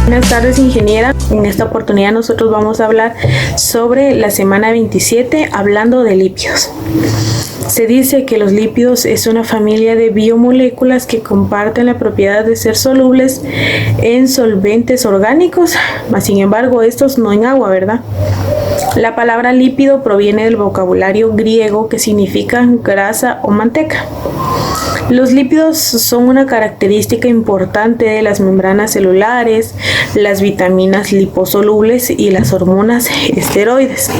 Buenas tardes, ingeniera. En esta oportunidad nosotros vamos a hablar sobre la semana 27, hablando de lípidos. Se dice que los lípidos es una familia de biomoléculas que comparten la propiedad de ser solubles en solventes orgánicos, mas sin embargo estos no en agua, ¿verdad? La palabra lípido proviene del vocabulario griego que significa grasa o manteca. Los lípidos son una característica importante de las membranas celulares, las vitaminas liposolubles y las hormonas esteroides.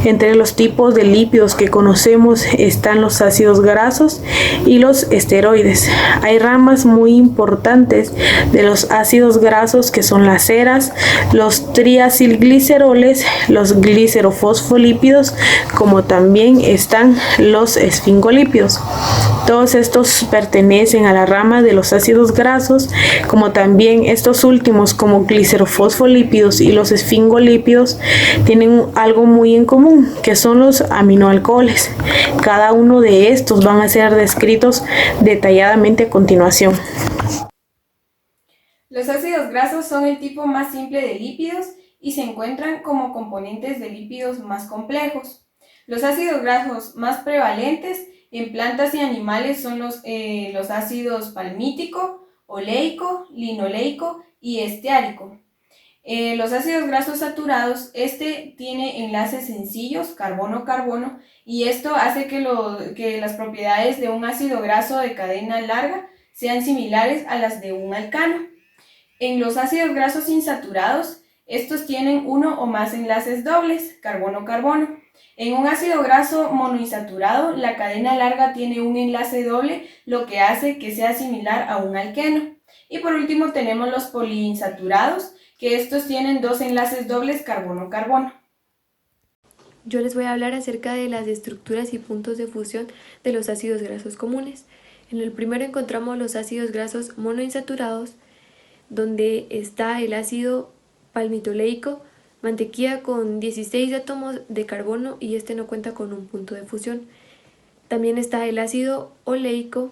Entre los tipos de lípidos que conocemos están los ácidos grasos y los esteroides. Hay ramas muy importantes de los ácidos grasos que son las ceras, los triacilgliceroles, los glicerofosfolípidos, como también están los esfingolípidos. Todos estos pertenecen a la rama de los ácidos grasos, como también estos últimos, como glicerofosfolípidos y los esfingolípidos, tienen algo muy en común, que son los aminoalcoholes. Cada uno de estos van a ser descritos detalladamente a continuación. Los ácidos grasos son el tipo más simple de lípidos y se encuentran como componentes de lípidos más complejos. Los ácidos grasos más prevalentes en plantas y animales son los ácidos palmítico, oleico, linoleico y esteárico. Los ácidos grasos saturados, tiene enlaces sencillos, carbono-carbono, y esto hace que las propiedades de un ácido graso de cadena larga sean similares a las de un alcano. En los ácidos grasos insaturados, estos tienen uno o más enlaces dobles, carbono-carbono. En un ácido graso monoinsaturado, la cadena larga tiene un enlace doble, lo que hace que sea similar a un alqueno. Y por último tenemos los poliinsaturados, que estos tienen dos enlaces dobles, carbono-carbono. Yo les voy a hablar acerca de las estructuras y puntos de fusión de los ácidos grasos comunes. En el primero encontramos los ácidos grasos monoinsaturados, donde está el ácido palmitoleico, mantequilla con 16 átomos de carbono y este no cuenta con un punto de fusión. También está el ácido oleico,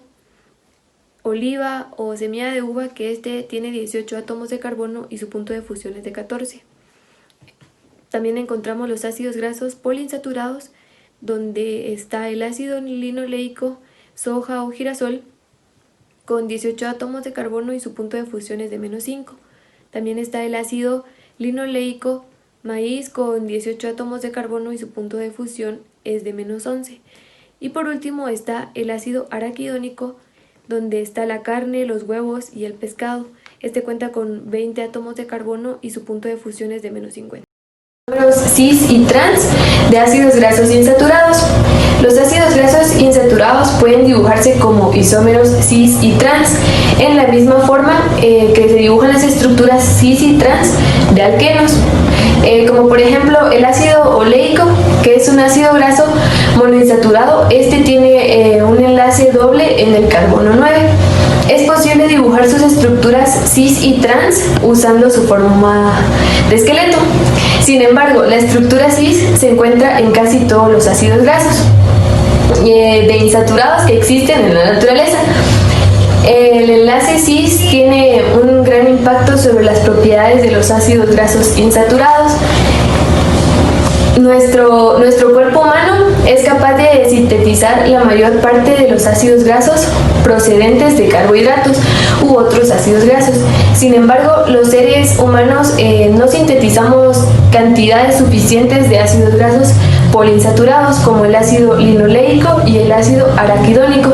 oliva o semilla de uva, que tiene 18 átomos de carbono y su punto de fusión es de 14. También encontramos los ácidos grasos poliinsaturados, donde está el ácido linoleico, soja o girasol, con 18 átomos de carbono y su punto de fusión es de -5. También está el ácido linoleico, maíz, con 18 átomos de carbono y su punto de fusión es de -11. Y por último está el ácido araquidónico, donde está la carne, los huevos y el pescado. Este cuenta con 20 átomos de carbono y su punto de fusión es de -50. Los cis y trans de ácidos grasos insaturados. Los ácidos grasos insaturados pueden dibujarse como isómeros cis y trans, en la misma forma que se dibujan las estructuras cis y trans de alquenos, como por ejemplo el ácido oleico, que es un ácido graso monoinsaturado. Tiene un enlace doble en el carbono 9. Es posible dibujar sus estructuras cis y trans usando su forma de esqueleto. Sin embargo, la estructura cis se encuentra en casi todos los ácidos grasos de insaturados que existen en la naturaleza. El enlace cis tiene un gran impacto sobre las propiedades de los ácidos grasos insaturados. Nuestro cuerpo humano es capaz de sintetizar la mayor parte de los ácidos grasos procedentes de carbohidratos u otros ácidos grasos. Sin embargo, los seres humanos no sintetizamos cantidades suficientes de ácidos grasos poliinsaturados como el ácido linoleico y el ácido araquidónico,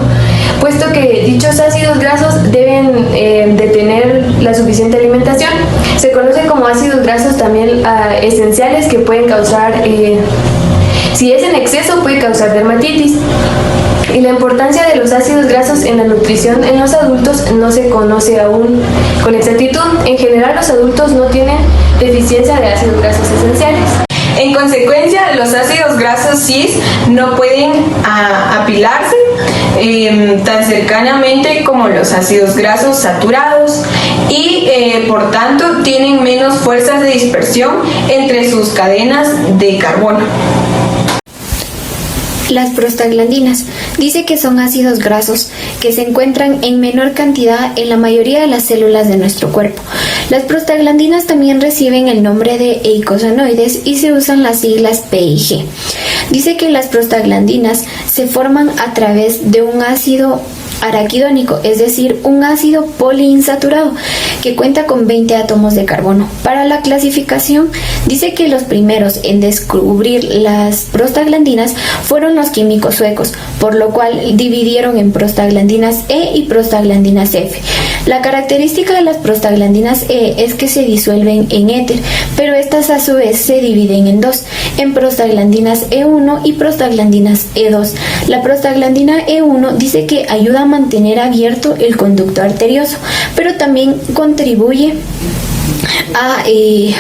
puesto que dichos ácidos grasos deben de tener la suficiente alimentación. Se conocen como ácidos grasos también esenciales, que pueden causar, si es en exceso, puede causar dermatitis. Y la importancia de los ácidos grasos en la nutrición en los adultos no se conoce aún con exactitud. En general, los adultos no tienen deficiencia de ácidos grasos esenciales. En consecuencia, los ácidos grasos cis no pueden apilarse tan cercanamente como los ácidos grasos saturados y por tanto tienen menos fuerzas de dispersión entre sus cadenas de carbono. Las prostaglandinas. Dice que son ácidos grasos que se encuentran en menor cantidad en la mayoría de las células de nuestro cuerpo. Las prostaglandinas también reciben el nombre de eicosanoides y se usan las siglas P y G. Dice que las prostaglandinas se forman a través de un ácido araquidónico, es decir, un ácido poliinsaturado que cuenta con 20 átomos de carbono. Para la clasificación, dice que los primeros en descubrir las prostaglandinas fueron los químicos suecos, por lo cual dividieron en prostaglandinas E y prostaglandinas F. La característica de las prostaglandinas E es que se disuelven en éter, pero estas a su vez se dividen en dos, en prostaglandinas E1 y prostaglandinas E2. La prostaglandina E1 dice que ayuda a mantener abierto el conducto arterioso, pero también contribuye a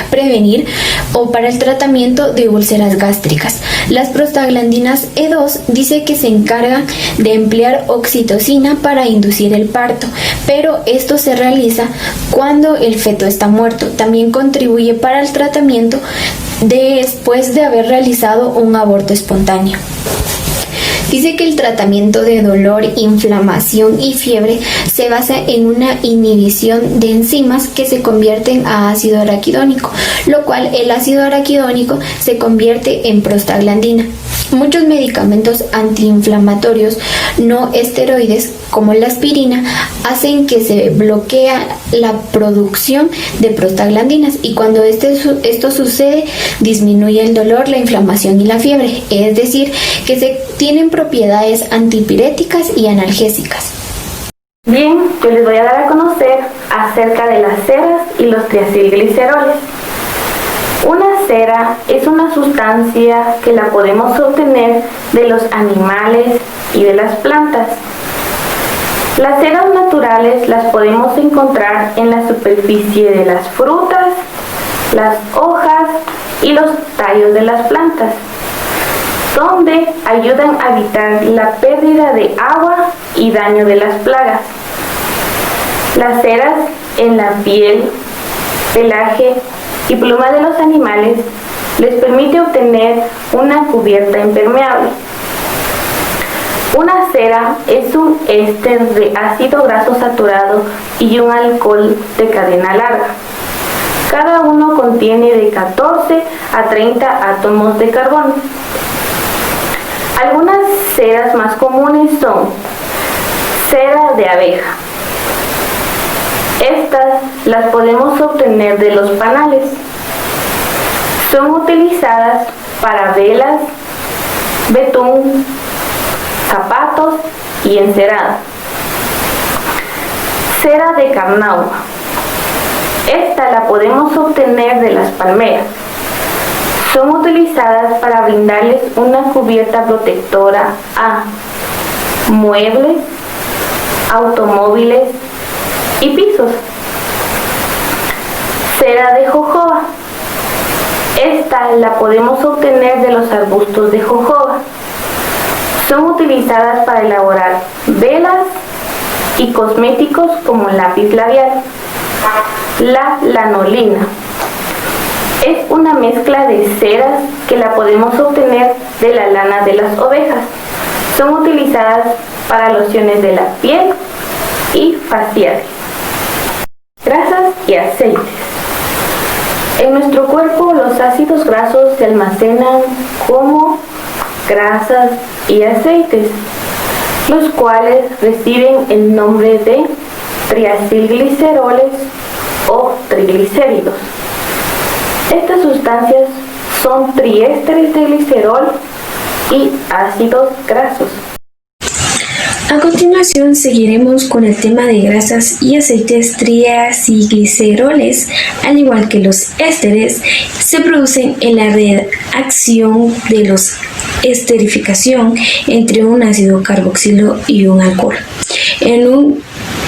prevenir o para el tratamiento de úlceras gástricas. Las prostaglandinas E2 dice que se encargan de emplear oxitocina para inducir el parto, pero esto se realiza cuando el feto está muerto. También contribuye para el tratamiento después de haber realizado un aborto espontáneo. Dice que el tratamiento de dolor, inflamación y fiebre se basa en una inhibición de enzimas que se convierten a ácido araquidónico, lo cual el ácido araquidónico se convierte en prostaglandina. Muchos medicamentos antiinflamatorios no esteroides, como la aspirina, hacen que se bloquea la producción de prostaglandinas y cuando esto sucede disminuye el dolor, la inflamación y la fiebre, es decir, que se tienen propiedades antipiréticas y analgésicas. Bien, yo les voy a dar a conocer acerca de las ceras y los triacilgliceroles. Una cera es una sustancia que la podemos obtener de los animales y de las plantas. Las ceras naturales las podemos encontrar en la superficie de las frutas, las hojas y los tallos de las plantas, donde ayudan a evitar la pérdida de agua y daño de las plagas. Las ceras en la piel, pelaje y pluma de los animales les permite obtener una cubierta impermeable. Una cera es un éster de ácido graso saturado y un alcohol de cadena larga. Cada uno contiene de 14 a 30 átomos de carbono. Algunas ceras más comunes son cera de abeja. Estas las podemos obtener de los panales. Son utilizadas para velas, betún, zapatos y encerado. Cera de carnauba. Esta la podemos obtener de las palmeras. Son utilizadas para brindarles una cubierta protectora a muebles, automóviles y pisos. Cera de jojoba. Esta la podemos obtener de los arbustos de jojoba. Son utilizadas para elaborar velas y cosméticos como lápiz labial. La lanolina. Es una mezcla de ceras que la podemos obtener de la lana de las ovejas. Son utilizadas para lociones de la piel y faciales. Grasas y aceites. En nuestro cuerpo los ácidos grasos se almacenan como grasas y aceites, los cuales reciben el nombre de triacilgliceroles o triglicéridos. Estas sustancias son triésteres de glicerol y ácidos grasos. A continuación seguiremos con el tema de grasas y aceites. Triacilgliceroles, al igual que los ésteres, se producen en la reacción de los esterificación entre un ácido carboxilo y un alcohol. En un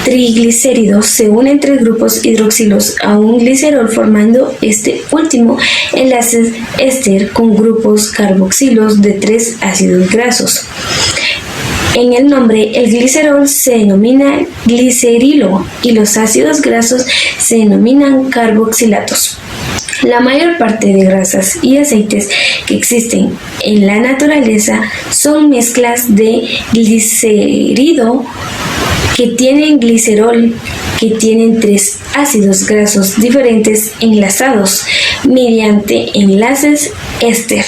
triglicérido se unen tres grupos hidroxilos a un glicerol formando este último enlace éster con grupos carboxilos de tres ácidos grasos. En el nombre, el glicerol se denomina glicerilo y los ácidos grasos se denominan carboxilatos. La mayor parte de grasas y aceites que existen en la naturaleza son mezclas de glicérido que tienen glicerol, que tienen 3 ácidos grasos diferentes enlazados mediante enlaces éster.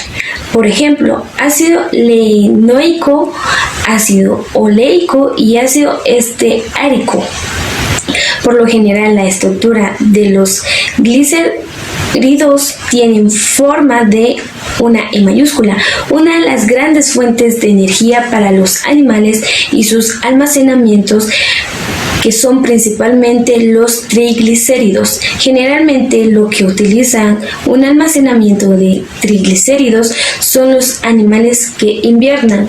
Por ejemplo, ácido linoico, ácido oleico y ácido esteárico. Por lo general, la estructura de los glicéridos tienen forma de una E mayúscula, una de las grandes fuentes de energía para los animales y sus almacenamientos, que son principalmente los triglicéridos. Generalmente lo que utilizan un almacenamiento de triglicéridos son los animales que invernan.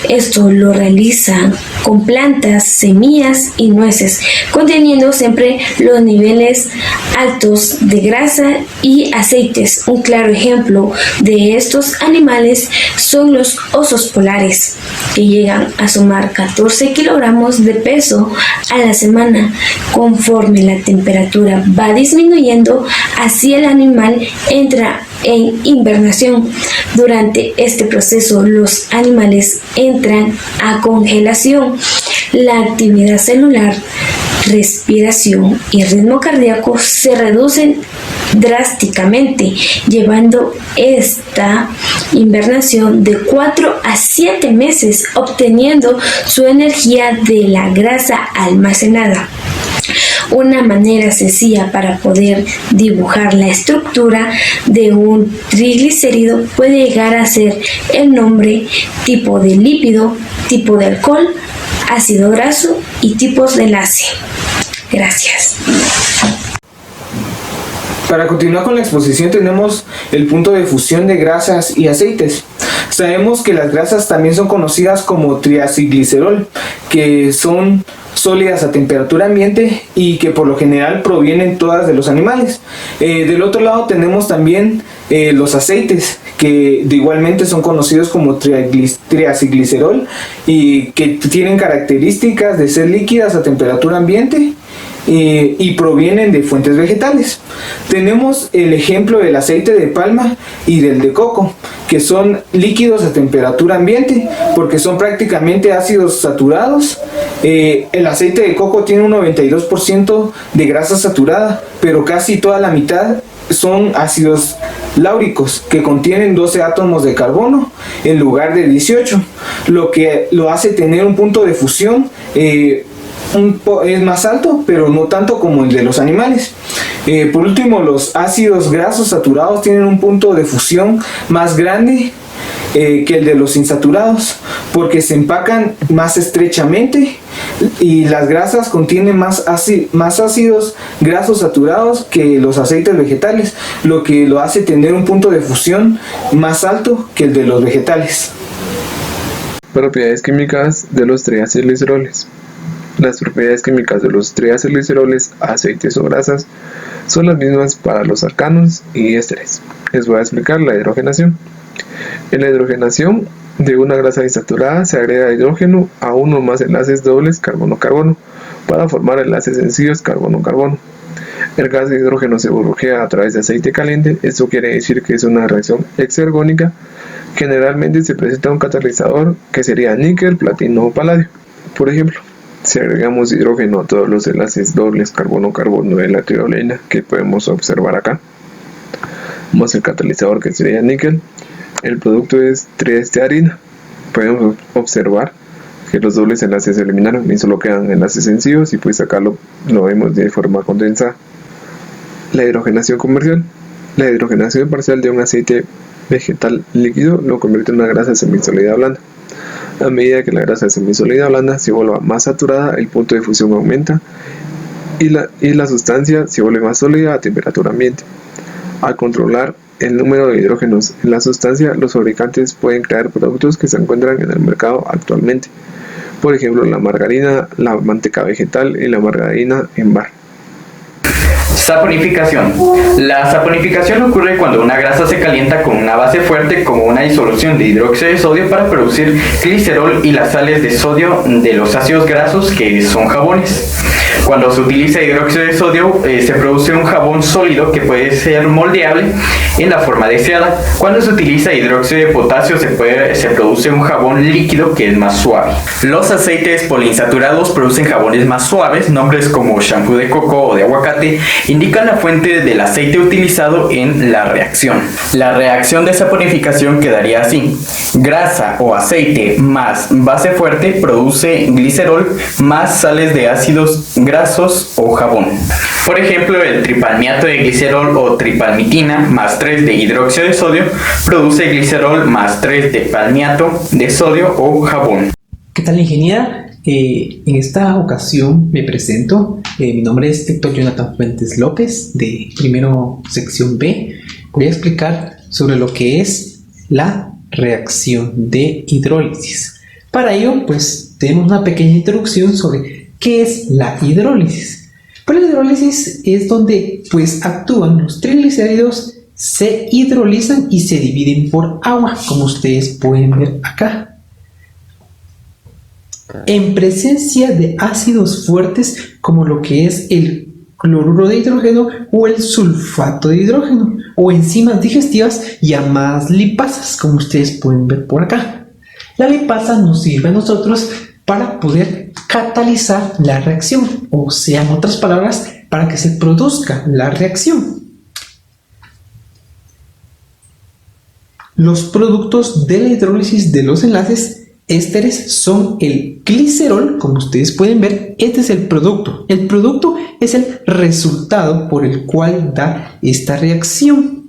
Esto lo realizan con plantas, semillas y nueces, conteniendo siempre los niveles altos de grasa y aceites. Un claro ejemplo de estos animales son los osos polares, que llegan a sumar 14 kilogramos de peso a la semana. Conforme la temperatura va disminuyendo, así el animal entra en hibernación. Durante este proceso, los animales entran a congelación. La actividad celular, respiración y ritmo cardíaco se reducen drásticamente, llevando esta hibernación de 4 a 7 meses, obteniendo su energía de la grasa almacenada. Una manera sencilla para poder dibujar la estructura de un triglicérido puede llegar a ser el nombre, tipo de lípido, tipo de alcohol, ácido graso y tipos de enlace. Gracias. Para continuar con la exposición tenemos el punto de fusión de grasas y aceites. Sabemos que las grasas también son conocidas como triacilglicerol, que son sólidas a temperatura ambiente y que por lo general provienen todas de los animales. Del otro lado tenemos también los aceites, que igualmente son conocidos como triacilglicerol y que tienen características de ser líquidas a temperatura ambiente y provienen de fuentes vegetales. Tenemos el ejemplo del aceite de palma y del de coco, que son líquidos a temperatura ambiente porque son prácticamente ácidos saturados. El aceite de coco tiene un 92% de grasa saturada, pero casi toda la mitad son ácidos láuricos, que contienen 12 átomos de carbono en lugar de 18, lo que lo hace tener un punto de fusión es más alto, pero no tanto como el de los animales. Por último, los ácidos grasos saturados tienen un punto de fusión más grande que el de los insaturados, porque se empacan más estrechamente, y las grasas contienen más ácidos grasos saturados que los aceites vegetales, lo que lo hace tener un punto de fusión más alto que el de los vegetales. Propiedades químicas de los triacilgliceroles. Las propiedades químicas de los triacilgliceroles, aceites o grasas, son las mismas para los alcanos y ésteres. Les voy a explicar la hidrogenación. En la hidrogenación de una grasa insaturada se agrega hidrógeno a uno o más enlaces dobles carbono-carbono para formar enlaces sencillos carbono-carbono. El gas de hidrógeno se burbujea a través de aceite caliente. Esto quiere decir que es una reacción exergónica. Generalmente se presenta un catalizador que sería níquel, platino o paladio. Por ejemplo, si agregamos hidrógeno a todos los enlaces dobles carbono-carbono de la tirolina que podemos observar acá, más el catalizador que sería níquel, el producto es triestearina. Podemos observar que los dobles enlaces se eliminaron y solo quedan enlaces sencillos, y pues acá lo vemos de forma condensada. La hidrogenación comercial. La hidrogenación parcial de un aceite vegetal líquido lo convierte en una grasa semisólida blanda. A medida que la grasa semisólida blanda se vuelva más saturada, el punto de fusión aumenta y la sustancia se vuelve más sólida a temperatura ambiente. Al controlar el número de hidrógenos en la sustancia, los fabricantes pueden crear productos que se encuentran en el mercado actualmente. Por ejemplo, la margarina, la manteca vegetal y la margarina en bar. Saponificación. La saponificación ocurre cuando una grasa se calienta con una base fuerte como una disolución de hidróxido de sodio para producir glicerol y las sales de sodio de los ácidos grasos, que son jabones. Cuando se utiliza hidróxido de sodio, se produce un jabón sólido que puede ser moldeable en la forma deseada. Cuando se utiliza hidróxido de potasio, se produce un jabón líquido que es más suave. Los aceites poliinsaturados producen jabones más suaves. Nombres como shampoo de coco o de aguacate indican la fuente del aceite utilizado en la reacción. La reacción de saponificación quedaría así: grasa o aceite más base fuerte produce glicerol más sales de ácidos grasos o jabón. Por ejemplo, el tripalmiato de glicerol o tripalmitina más 3 de hidróxido de sodio produce glicerol más 3 de palmiato de sodio o jabón. ¿Qué tal, ingeniera? En esta ocasión me presento. Mi nombre es Héctor Jonathan Fuentes López, de primero sección B. Voy a explicar sobre lo que es la reacción de hidrólisis. Para ello, pues, tenemos una pequeña introducción sobre qué es la hidrólisis. Pues la hidrólisis es donde, pues, actúan los triglicéridos, se hidrolizan y se dividen por agua, como ustedes pueden ver acá. En presencia de ácidos fuertes como lo que es el cloruro de hidrógeno o el sulfato de hidrógeno, o enzimas digestivas llamadas lipasas, como ustedes pueden ver por acá. La lipasa nos sirve a nosotros para poder catalizar la reacción, o sea, en otras palabras, para que se produzca la reacción. Los productos de la hidrólisis de los enlaces ésteres son el glicerol, como ustedes pueden ver. Este es el producto. El producto es el resultado por el cual da esta reacción.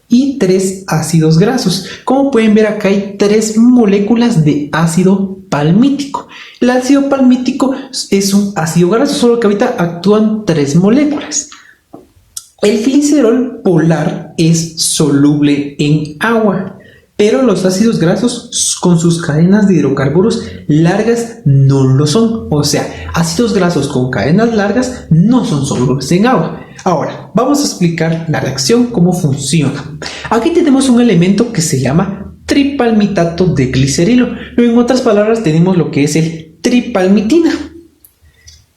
Y 3 ácidos grasos. Como pueden ver, acá hay 3 moléculas de ácido palmítico. El ácido palmítico es un ácido graso, solo que ahorita actúan 3 moléculas. El glicerol polar es soluble en agua, pero los ácidos grasos con sus cadenas de hidrocarburos largas no lo son. O sea, ácidos grasos con cadenas largas no son solubles en agua. Ahora, vamos a explicar la reacción, cómo funciona. Aquí tenemos un elemento que se llama tripalmitato de glicerilo. En otras palabras, tenemos lo que es el tripalmitina.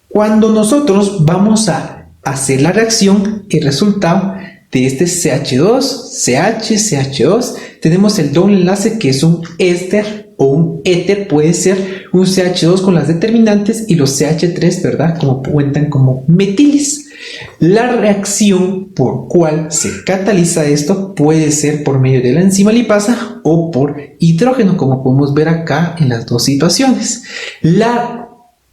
Cuando nosotros vamos a hacer la reacción, el resultado de este CH2, CH, CH2, tenemos el doble enlace que es un éster o un éter, puede ser un CH2 con las determinantes y los CH3, ¿verdad? Como cuentan como metiles. La reacción por cual se cataliza esto puede ser por medio de la enzima lipasa o por hidrógeno, como podemos ver acá en las dos situaciones.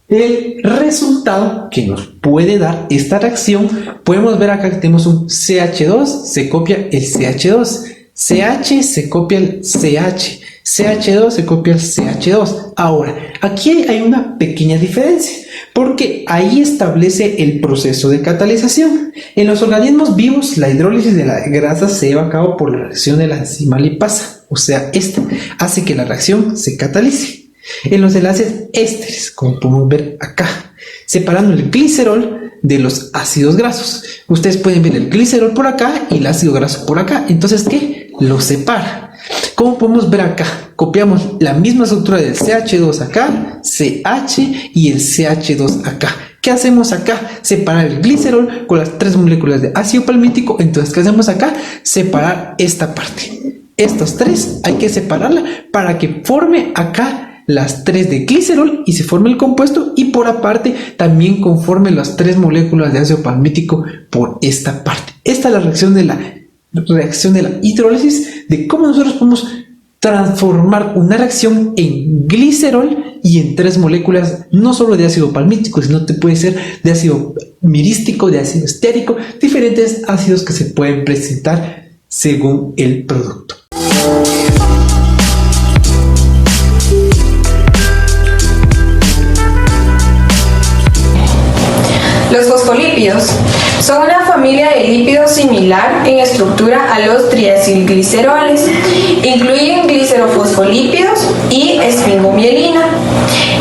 El resultado que nos puede dar esta reacción, podemos ver acá que tenemos un CH2, se copia el CH2, CH se copia el CH, CH2 se copia el CH2. Ahora, aquí hay una pequeña diferencia, porque ahí establece el proceso de catalización. En los organismos vivos, la hidrólisis de la grasa se lleva a cabo por la reacción de la enzima lipasa, o sea, esta hace que la reacción se catalice. En los enlaces ésteres, como podemos ver acá, separando el glicerol de los ácidos grasos. Ustedes pueden ver el glicerol por acá y el ácido graso por acá. Entonces, ¿qué? Los separa. Como podemos ver acá, copiamos la misma estructura del CH2 acá, CH y el CH2 acá. ¿Qué hacemos acá? Separar el glicerol con las 3 moléculas de ácido palmítico. Entonces, ¿qué hacemos acá? Separar esta parte. Estas 3 hay que separarla para que forme acá las 3 de glicerol y se forme el compuesto, y por aparte también conforme las 3 moléculas de ácido palmítico por esta parte. Esta es la reacción de la hidrólisis, de cómo nosotros podemos transformar una reacción en glicerol y en 3 moléculas, no solo de ácido palmítico, sino que puede ser de ácido mirístico, de ácido estérico, diferentes ácidos que se pueden presentar según el producto. Los fosfolípidos son una familia de lípidos similar en estructura a los triacilgliceroles. Incluyen gliceroles glicerofosfolípidos y esfingomielina.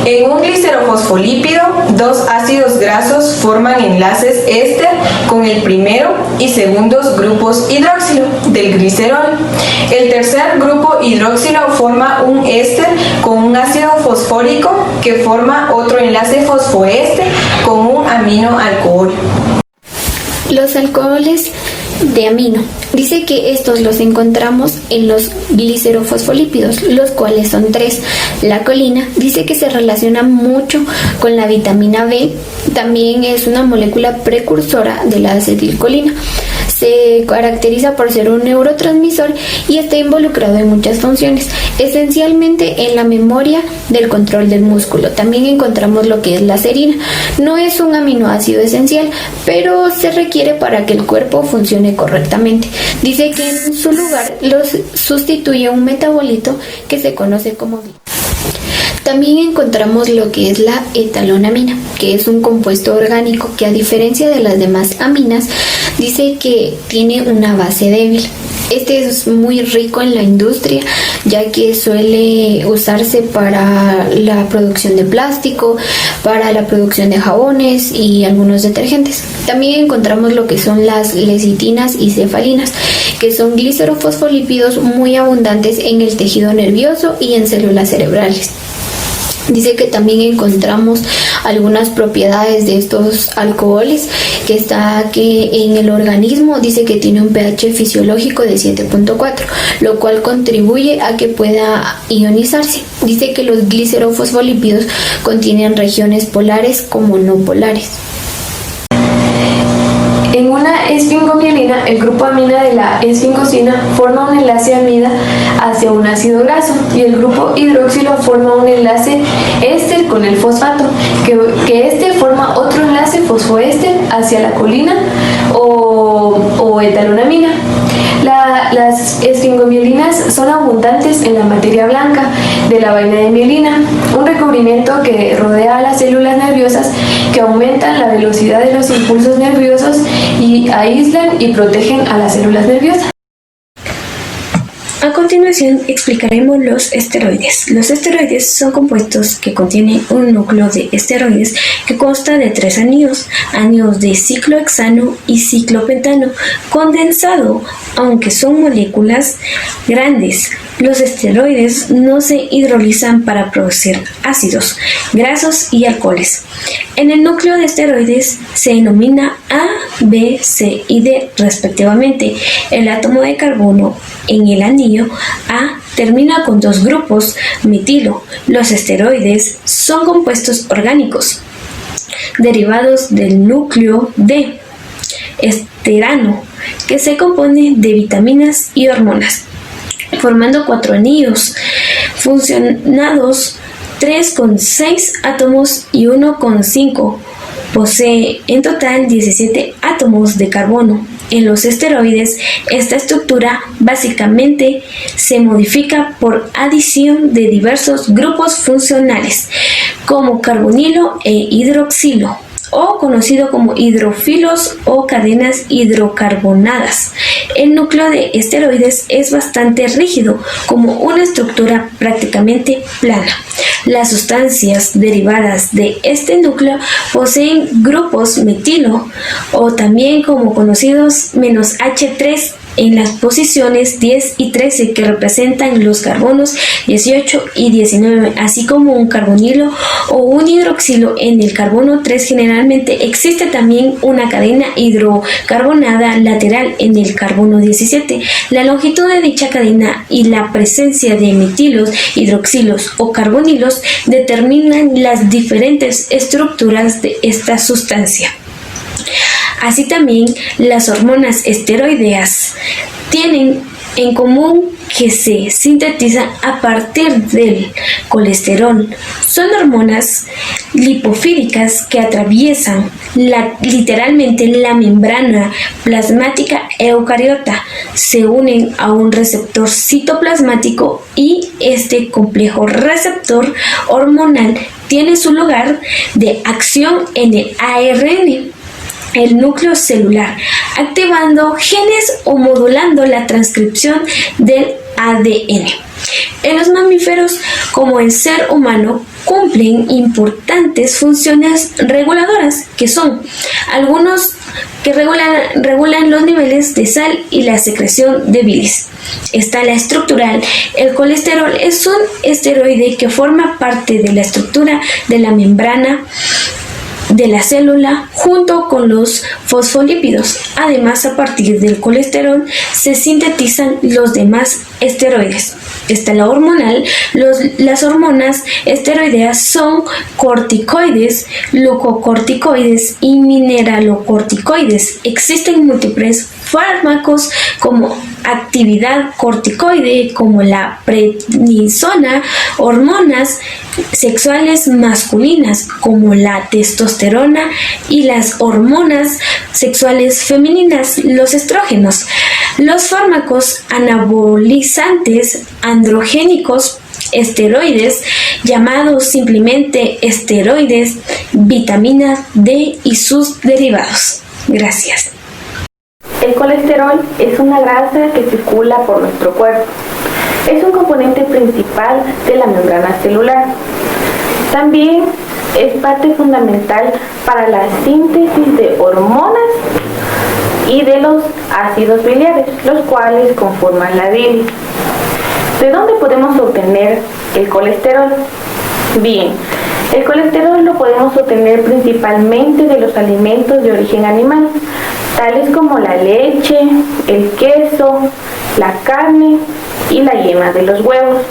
En un glicerofosfolípido, dos ácidos grasos forman enlaces éster con el primero y segundos grupos hidroxilo del glicerol. El tercer grupo hidroxilo forma un éster con un ácido fosfórico que forma otro enlace fosfoéster con un aminoalcohol. Los alcoholes de amino. Dice que estos los encontramos en los glicerofosfolípidos, los cuales son 3. La colina dice que se relaciona mucho con la vitamina B, también es una molécula precursora de la acetilcolina. Se caracteriza por ser un neurotransmisor y está involucrado en muchas funciones, esencialmente en la memoria del control del músculo. También encontramos lo que es la serina. No es un aminoácido esencial, pero se requiere para que el cuerpo funcione correctamente. Dice que en su lugar los sustituye un metabolito que se conoce como glicina. También encontramos lo que es la etalonamina, que es un compuesto orgánico que, a diferencia de las demás aminas, dice que tiene una base débil. Este es muy rico en la industria, ya que suele usarse para la producción de plástico, para la producción de jabones y algunos detergentes. También encontramos lo que son las lecitinas y cefalinas, que son glicerofosfolípidos muy abundantes en el tejido nervioso y en células cerebrales. Dice que también encontramos algunas propiedades de estos alcoholes, que en el organismo dice que tiene un pH fisiológico de 7.4, lo cual contribuye a que pueda ionizarse. Dice que los glicerofosfolípidos contienen regiones polares como no polares. En una esfingomielina, el grupo amina de la esfingosina forma un enlace amida hacia un ácido graso y el grupo hidroxilo forma un enlace éster con el fosfato, que este forma otro enlace fosfoéster hacia la colina o etalonamina. Las esfingomielinas son abundantes en la materia blanca de la vaina de mielina, un recubrimiento que rodea a las células nerviosas que aumentan la velocidad de los impulsos nerviosos y aíslan y protegen a las células nerviosas. A continuación explicaremos los esteroides. Los esteroides son compuestos que contienen un núcleo de esteroides que consta de 3 anillos de ciclohexano y ciclopentano condensado, aunque son moléculas grandes. Los esteroides no se hidrolizan para producir ácidos, grasos y alcoholes. En el núcleo de esteroides se denomina A, B, C y D respectivamente. El átomo de carbono en el anillo A termina con 2 grupos metilo. Los esteroides son compuestos orgánicos derivados del núcleo D, esterano, que se compone de vitaminas y hormonas, formando 4 anillos funcionados, 3 con 6 átomos y 1 con 5. Posee en total 17 átomos de carbono. En los esteroides, esta estructura básicamente se modifica por adición de diversos grupos funcionales, como carbonilo e hidroxilo, o conocido como hidrofilos o cadenas hidrocarbonadas. El núcleo de esteroides es bastante rígido, como una estructura prácticamente plana. Las sustancias derivadas de este núcleo poseen grupos metilo, o también como conocidos -H3, en las posiciones 10 y 13, que representan los carbonos 18 y 19, así como un carbonilo o un hidroxilo en el carbono 3. Generalmente existe también una cadena hidrocarbonada lateral en el carbono 17. La longitud de dicha cadena y la presencia de metilos, hidroxilos o carbonilos determinan las diferentes estructuras de esta sustancia. Así también, las hormonas esteroideas tienen en común que se sintetizan a partir del colesterol. Son hormonas lipofílicas que atraviesan literalmente la membrana plasmática eucariota, se unen a un receptor citoplasmático y este complejo receptor hormonal tiene su lugar de acción en el ARN, el núcleo celular, activando genes o modulando la transcripción del ADN. En los mamíferos, como el ser humano, cumplen importantes funciones reguladoras, que son algunos que regulan los niveles de sal y la secreción de bilis. Está la estructural. El colesterol es un esteroide que forma parte de la estructura de la membrana de la célula junto con los fosfolípidos. Además, a partir del colesterol se sintetizan los demás esteroides. Está la hormonal. Las hormonas esteroideas son corticoides, glucocorticoides y mineralocorticoides. Existen múltiples fármacos como actividad corticoide, como la prednisona, hormonas sexuales masculinas como la testosterona y las hormonas sexuales femeninas, los estrógenos. Los fármacos anabolizantes androgénicos, esteroides, llamados simplemente esteroides, vitamina D y sus derivados. Gracias. El colesterol es una grasa que circula por nuestro cuerpo. Es un componente principal de la membrana celular. También es parte fundamental para la síntesis de hormonas y de los ácidos biliares, los cuales conforman la bilis. ¿De dónde podemos obtener el colesterol? Bien, el colesterol lo podemos obtener principalmente de los alimentos de origen animal, tales como la leche, el queso, la carne y la yema de los huevos.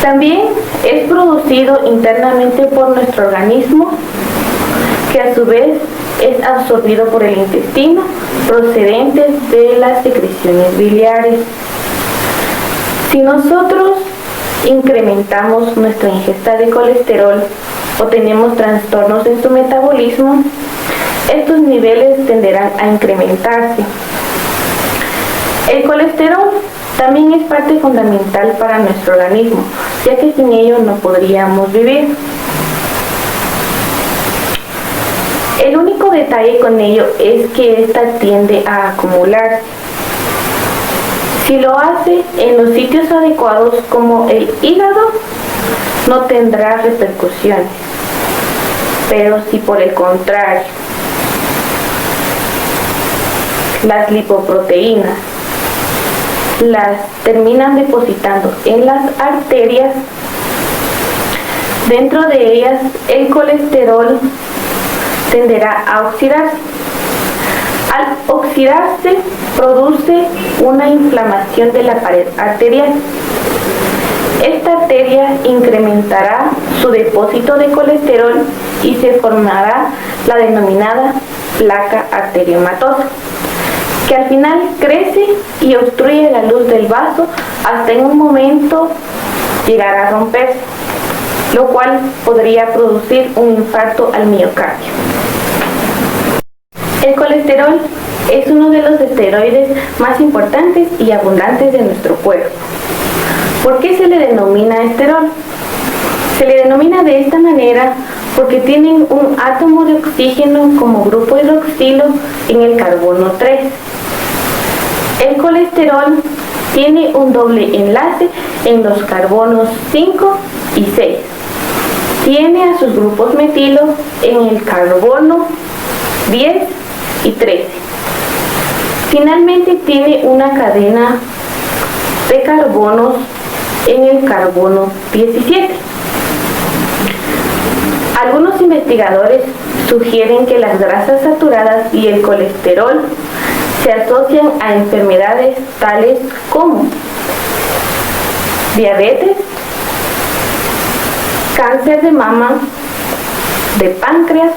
También es producido internamente por nuestro organismo, que a su vez es absorbido por el intestino, procedentes de las secreciones biliares. Si nosotros incrementamos nuestra ingesta de colesterol o tenemos trastornos en su metabolismo, estos niveles tenderán a incrementarse. El colesterol también es parte fundamental para nuestro organismo, ya que sin ello no podríamos vivir. El único detalle con ello es que ésta tiende a acumularse. Si lo hace en los sitios adecuados como el hígado, no tendrá repercusiones. Pero si por el contrario, las lipoproteínas las terminan depositando en las arterias, dentro de ellas el colesterol tenderá a oxidarse. Al oxidarse produce una inflamación de la pared arterial. Esta arteria incrementará su depósito de colesterol y se formará la denominada placa arteriomatosa, que al final crece y obstruye la luz del vaso hasta en un momento llegar a romperse, lo cual podría producir un infarto al miocardio. El colesterol es uno de los esteroides más importantes y abundantes de nuestro cuerpo. ¿Por qué se le denomina esterol? Se le denomina de esta manera porque tienen un átomo de oxígeno como grupo hidroxilo en el carbono 3. El colesterol tiene un doble enlace en los carbonos 5 y 6. Tiene a sus grupos metilo en el carbono 10 y 13. Finalmente tiene una cadena de carbonos en el carbono 17. Algunos investigadores sugieren que las grasas saturadas y el colesterol se asocian a enfermedades tales como diabetes, cáncer de mama, de páncreas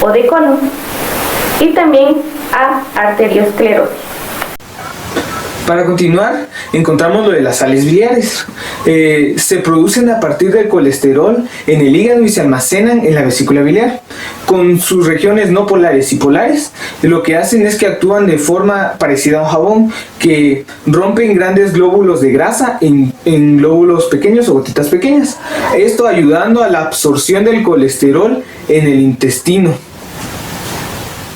o de colon, y también a arteriosclerosis. Para continuar, encontramos lo de las sales biliares. Se producen a partir del colesterol en el hígado y se almacenan en la vesícula biliar. Con sus regiones no polares y polares, lo que hacen es que actúan de forma parecida a un jabón, que rompen grandes glóbulos de grasa en glóbulos pequeños o gotitas pequeñas. Esto ayudando a la absorción del colesterol en el intestino.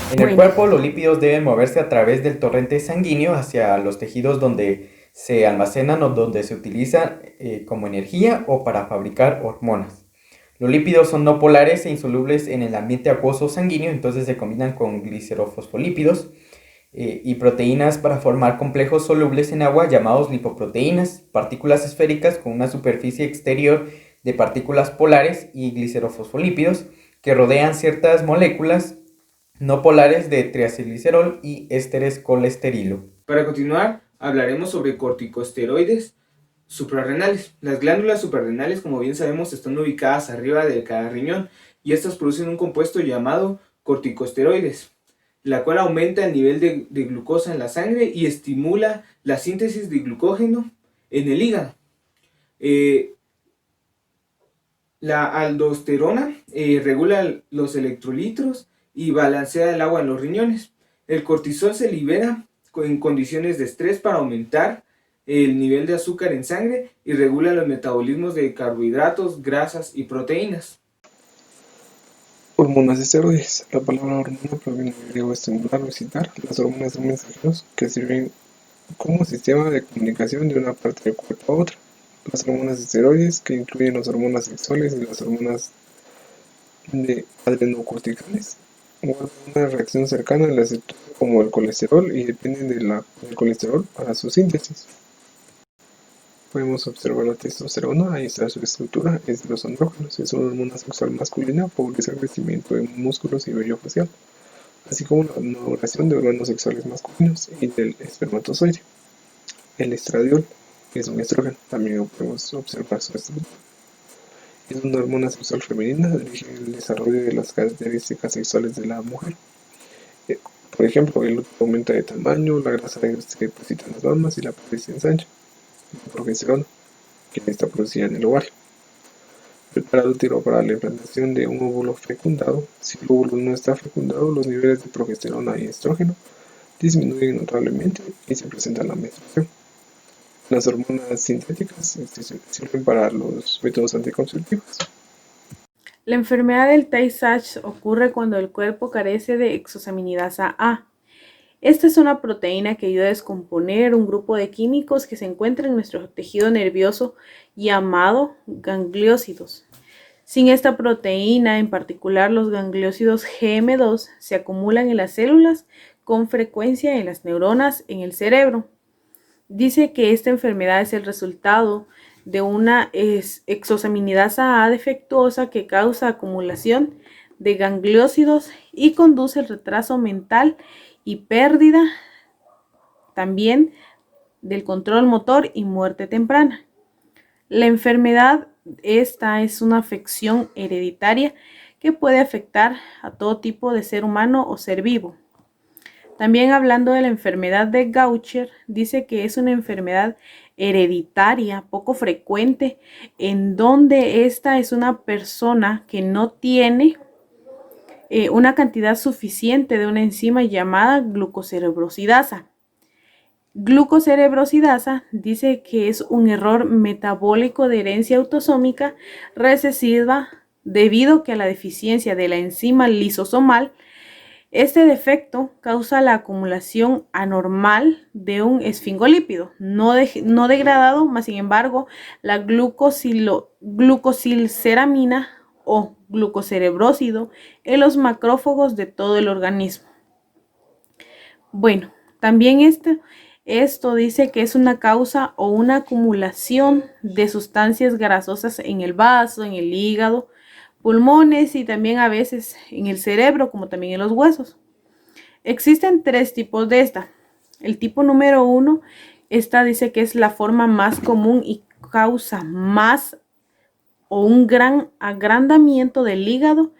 En el cuerpo, los lípidos deben moverse a través del torrente sanguíneo hacia los tejidos donde Se almacenan o donde se utilizan como energía o para fabricar hormonas. Los lípidos son no polares e insolubles en el ambiente acuoso sanguíneo, entonces se combinan con glicerofosfolípidos y proteínas para formar complejos solubles en agua llamados lipoproteínas, partículas esféricas con una superficie exterior de partículas polares y glicerofosfolípidos que rodean ciertas moléculas no polares de triacilglicerol y ésteres colesterilo. Para continuar, hablaremos sobre corticosteroides suprarrenales. Las glándulas suprarrenales, como bien sabemos, están ubicadas arriba de cada riñón y estas producen un compuesto llamado corticosteroides, la cual aumenta el nivel de glucosa en la sangre y estimula la síntesis de glucógeno en el hígado. La aldosterona regula los electrolitos y balancea el agua en los riñones. El cortisol se libera en condiciones de estrés para aumentar el nivel de azúcar en sangre y regula los metabolismos de carbohidratos, grasas y proteínas. Hormonas esteroides. La palabra hormona proviene del griego estimular o excitar. Las hormonas son mensajeros que sirven como sistema de comunicación de una parte del cuerpo a otra. Las hormonas esteroides, que incluyen las hormonas sexuales y las hormonas adrenocorticales, guardan una reacción cercana a la estructura como el colesterol y dependen del colesterol para su síntesis. Podemos observar la testosterona, ahí está su estructura, es de los andrógenos, es una hormona sexual masculina, favorece el crecimiento de músculos y vello facial, así como la maduración de órganos sexuales masculinos y del espermatozoide. El estradiol es un estrógeno, también podemos observar su estructura. Es una hormona sexual femenina, dirige el desarrollo de las características sexuales de la mujer. Por ejemplo, el útero aumenta de tamaño, la grasa se deposita en las mamas y la piel se ensancha. La progesterona, que está producida en el ovario. Prepara el útero para la implantación de un óvulo fecundado. Si el óvulo no está fecundado, los niveles de progesterona y estrógeno disminuyen notablemente y se presenta la menstruación. Las hormonas sintéticas sirven para los métodos anticonceptivos. La enfermedad del Tay-Sachs ocurre cuando el cuerpo carece de exosaminidasa A. Esta es una proteína que ayuda a descomponer un grupo de químicos que se encuentra en nuestro tejido nervioso llamado gangliósidos. Sin esta proteína, en particular los gangliósidos GM2, se acumulan en las células con frecuencia en las neuronas en el cerebro. Dice que esta enfermedad es el resultado de una exosaminidasa A defectuosa que causa acumulación de gangliósidos y conduce al retraso mental y pérdida también del control motor y muerte temprana. La enfermedad esta es una afección hereditaria que puede afectar a todo tipo de ser humano o ser vivo. También hablando de la enfermedad de Gaucher, dice que es una enfermedad hereditaria poco frecuente en donde esta es una persona que no tiene una cantidad suficiente de una enzima llamada glucocerebrosidasa. Glucocerebrosidasa dice que es un error metabólico de herencia autosómica recesiva debido a la deficiencia de la enzima lisosomal. Este defecto causa la acumulación anormal de un esfingolípido no degradado, mas sin embargo la glucosylceramina o glucocerebrósido en los macrófagos de todo el organismo. Bueno, también esto dice que es una causa o una acumulación de sustancias grasosas en el vaso, en el hígado, pulmones y también a veces en el cerebro, como también en los huesos. Existen 3 tipos de esta. El tipo número 1, esta dice que es la forma más común y causa más o un gran agrandamiento del hígado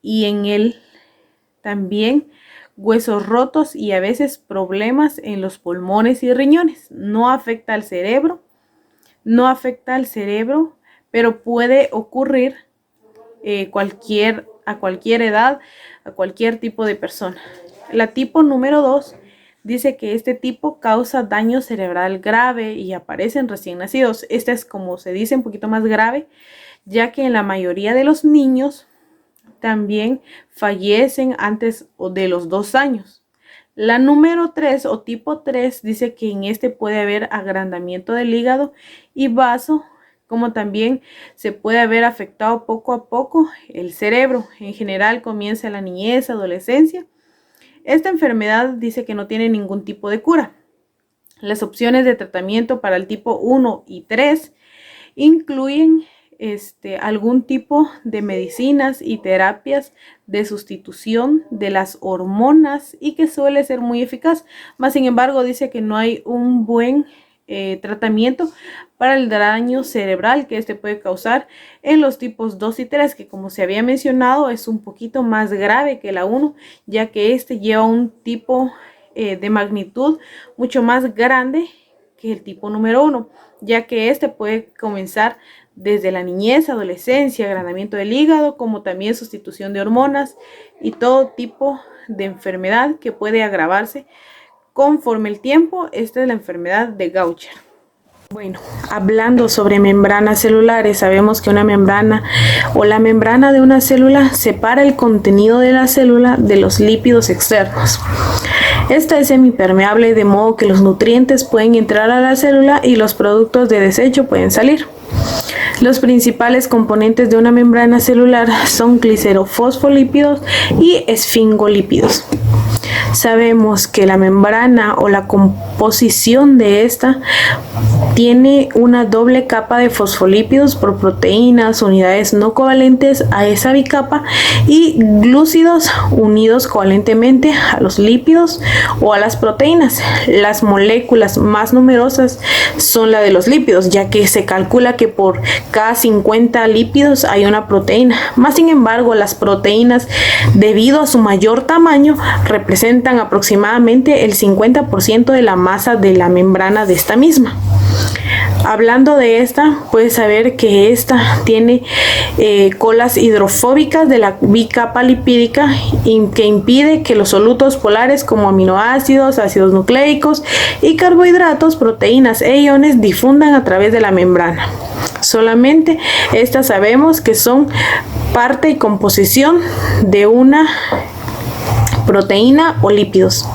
y en él también huesos rotos y a veces problemas en los pulmones y riñones. No afecta al cerebro, pero puede ocurrir a cualquier edad, a cualquier tipo de persona. La tipo número 2 dice que este tipo causa daño cerebral grave y aparece en recién nacidos. Esta es, como se dice, un poquito más grave, ya que en la mayoría de los niños también fallecen antes de los 2 años. La número 3 o tipo 3 dice que en este puede haber agrandamiento del hígado y vaso, como también se puede haber afectado poco a poco el cerebro. En general comienza en la niñez, adolescencia. Esta enfermedad dice que no tiene ningún tipo de cura. Las opciones de tratamiento para el tipo 1 y 3 incluyen algún tipo de medicinas y terapias de sustitución de las hormonas y que suele ser muy eficaz. Más sin embargo, dice que no hay un buen tratamiento para el daño cerebral que puede causar en los tipos 2 y 3, que como se había mencionado es un poquito más grave que la 1, ya que lleva un tipo de magnitud mucho más grande que el tipo número 1, ya que puede comenzar desde la niñez, adolescencia, agrandamiento del hígado, como también sustitución de hormonas y todo tipo de enfermedad que puede agravarse conforme el tiempo. Esta es la enfermedad de Gaucher. Bueno, hablando sobre membranas celulares, sabemos que una membrana o la membrana de una célula separa el contenido de la célula de los lípidos externos. Esta es semipermeable, de modo que los nutrientes pueden entrar a la célula y los productos de desecho pueden salir. Los principales componentes de una membrana celular son glicerofosfolípidos y esfingolípidos. Sabemos que la membrana o la composición de esta tiene una doble capa de fosfolípidos por proteínas, unidades no covalentes a esa bicapa y glúcidos unidos covalentemente a los lípidos o a las proteínas. Las moléculas más numerosas son las de los lípidos, ya que se calcula que por cada 50 lípidos hay una proteína. Más sin embargo, las proteínas, debido a su mayor tamaño, representan aproximadamente el 50% de la masa de la membrana de esta misma. Hablando de esta, puedes saber que esta tiene colas hidrofóbicas de la bicapa lipídica que impide que los solutos polares como aminoácidos, ácidos nucleicos y carbohidratos, proteínas e iones difundan a través de la membrana. Solamente estas sabemos que son parte y composición de una proteína o lípidos.